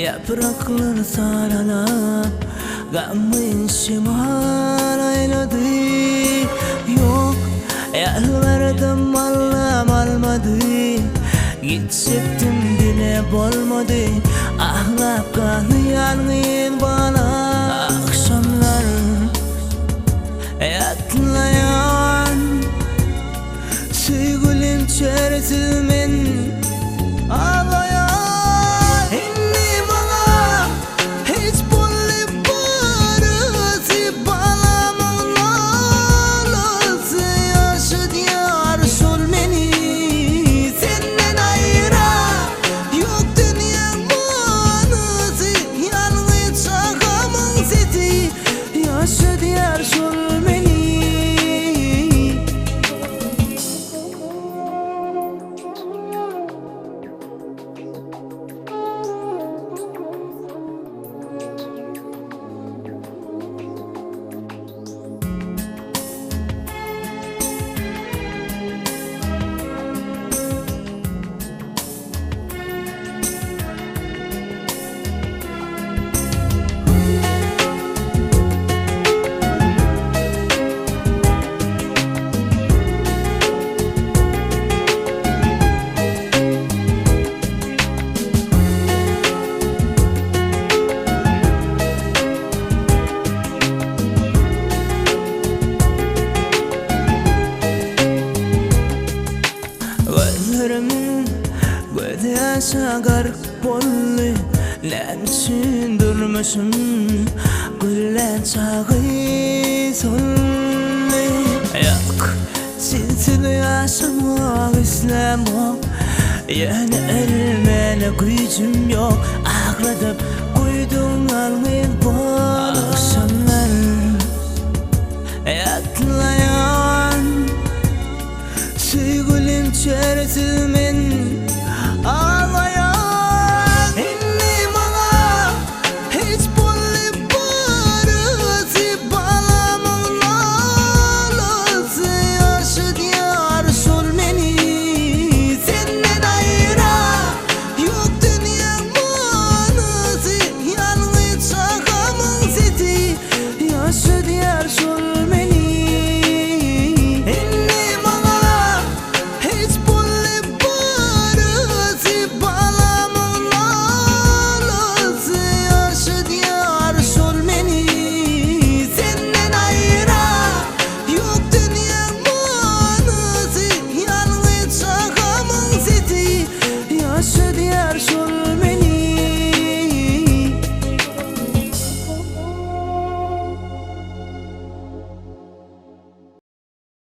Yapraklar saralap gamın şimal ayladı. Yok yalvardım Allah'ım almadı. Gidecektim bile bolmadı. Ahlap kalyan bana. Akşamlar yatlayan sevgilim çeresimin ağlayan. Inni bana hiç bulip barısı balamın ağlası. Yaşıt yar sol beni senden ayıra. Yok dünya manası yalnız şakamın sesi. Yaşıt yar sol beni. Gözlerimin göz yaşa garip bollu. Lençin durmuşum güller çağı sollu. Yok sizsiz yaşamak istemem. Yani elmene gücüm yok. Ağladım koydum almayın bol. Akşamlar yatlayan sevgilim çeresimin